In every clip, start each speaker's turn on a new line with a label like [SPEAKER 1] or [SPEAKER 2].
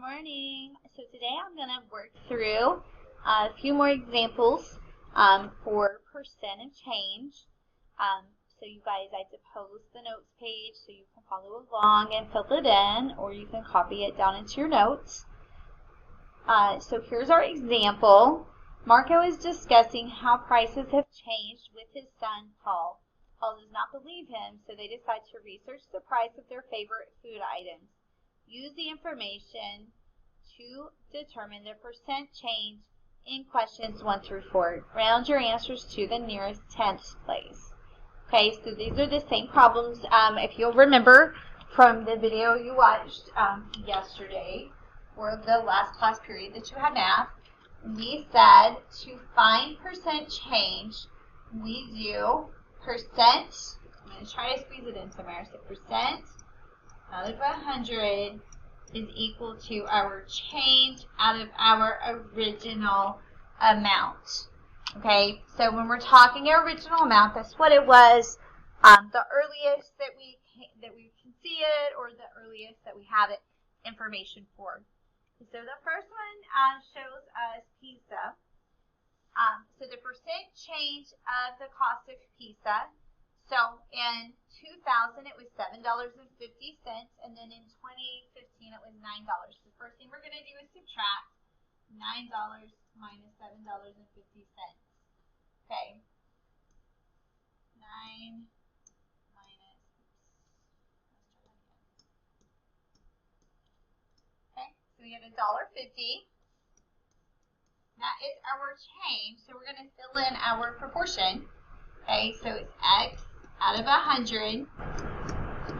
[SPEAKER 1] morning. So today I'm going to work through a few more examples for percent of change. So you guys, I post the notes page so you can follow along and fill it in, or you can copy it down into your notes. So here's our example. Marco is discussing how prices have changed with his son, Paul. Paul does not believe him, so they decide to research the price of their favorite food items. Use the information to determine the percent change in questions 1 through 4. Round your answers to the nearest tenth place. Okay, so these are the same problems. If you'll remember from the video you watched yesterday, or the last class period that you had math, we said to find percent change, we do percent, I'm going to try to squeeze it in somewhere, so percent out of 100 is equal to our change out of our original amount. Okay, so when we're talking original amount, that's what it was, the earliest that we can see it, or the earliest that we have it information for. So the first one shows us pizza. So the percent change of the cost of pizza. So in 2000 it was $7.50, and then in 2015 it was $9. The first thing we're going to do is subtract $9 minus $7.50. Okay. 9 minus. Okay. So we have $1.50. That is our change. So we're going to fill in our proportion. Okay. So it's X out of 100.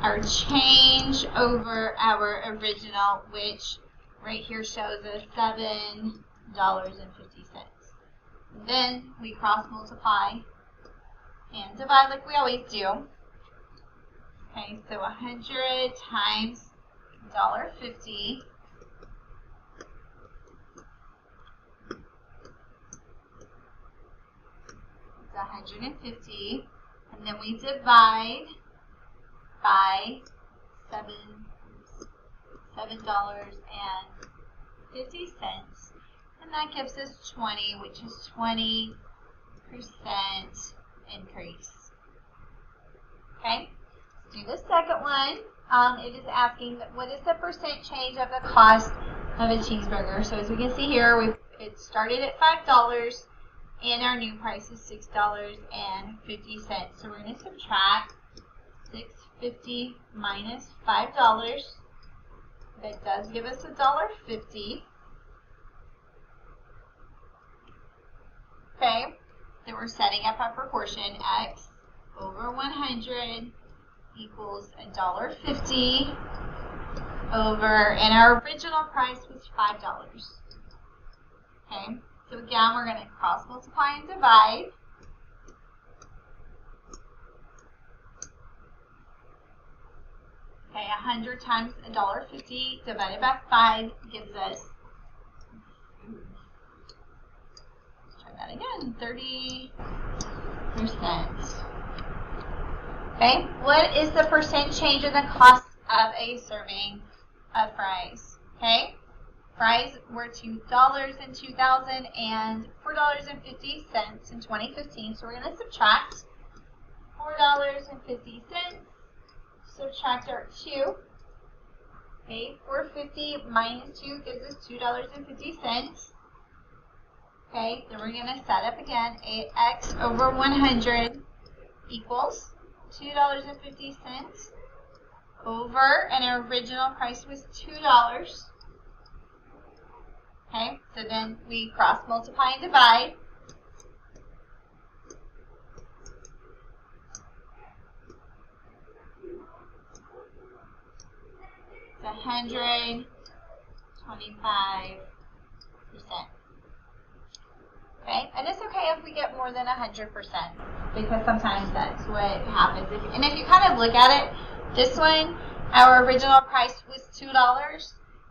[SPEAKER 1] Our change over our original, which right here shows us $7.50. Then we cross multiply and divide like we always do. Okay, so 100 times $1.50 is 150, and then we divide by $7.50, and that gives us 20, which is 20% increase. Okay, let's do the second one. It is asking what is the percent change of the cost of a cheeseburger. So as we can see here, it started at $5, and our new price is $6.50. So we're going to subtract $6.50 minus $5. That does give us $1.50. Okay, then we're setting up our proportion. X over 100 equals $1.50 over, and our original price was $5. Okay, so again, we're going to cross multiply and divide. Okay, 100 times $1.50 divided by 5 gives us, let's try that again, 30%. Okay, what is the percent change in the cost of a serving of fries? Okay, fries were $2 in 2000 and $4.50 in 2015, so we're going to subtract $4.50. Subtract our 2. Okay, 450 minus 2 gives us $2.50. Okay, then we're going to set up again. X over 100 equals $2.50 over, and our original price was $2. Okay, so then we cross multiply and divide. It's 125%. Okay, and it's okay if we get more than 100%, because sometimes that's what happens. And if you kind of look at it, this one, our original price was $2.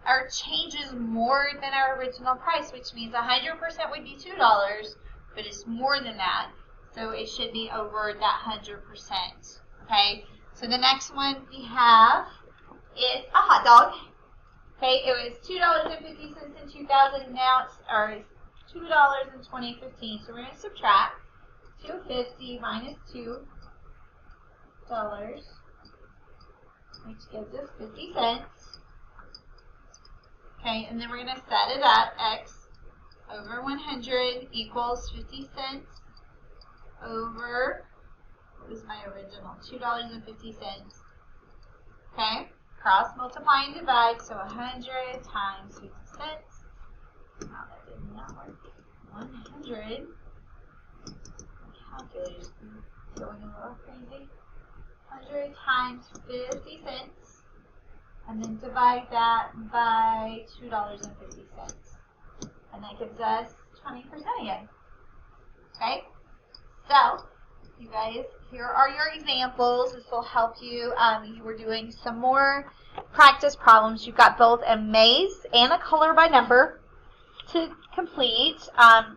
[SPEAKER 1] Our change is more than our original price, which means 100% would be $2, but it's more than that. So it should be over that 100%. Okay, so the next one we have is a hot dog. Okay, it was $2.50 in 2000. Now it's $2 in 2015. So we're going to subtract 250 minus $2, which gives us 50 cents. Okay, and then we're going to set it up. X over 100 equals 50 cents over, what was my original? $2.50. Okay, cross, multiply, and divide. So 100 times 50 cents. Wow, that did not work. 100. My calculator's going a little crazy. 100 times 50 cents. And then divide that by $2.50. And that gives us 20% again. Okay? So, you guys, here are your examples. This will help you. You were doing some more practice problems. You've got both a maze and a color by number to complete.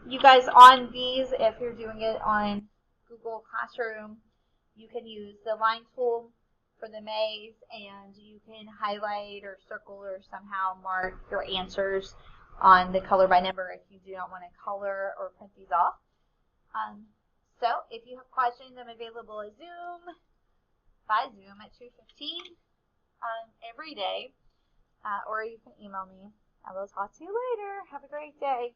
[SPEAKER 1] You guys, on these, if you're doing it on Google Classroom, you can use the line tool for the maze, and you can highlight or circle or somehow mark your answers on the color by number if you do not want to color or print these off. So if you have questions, I'm available at by Zoom at 2:15 every day, or you can email me. I will talk to you later. Have a great day.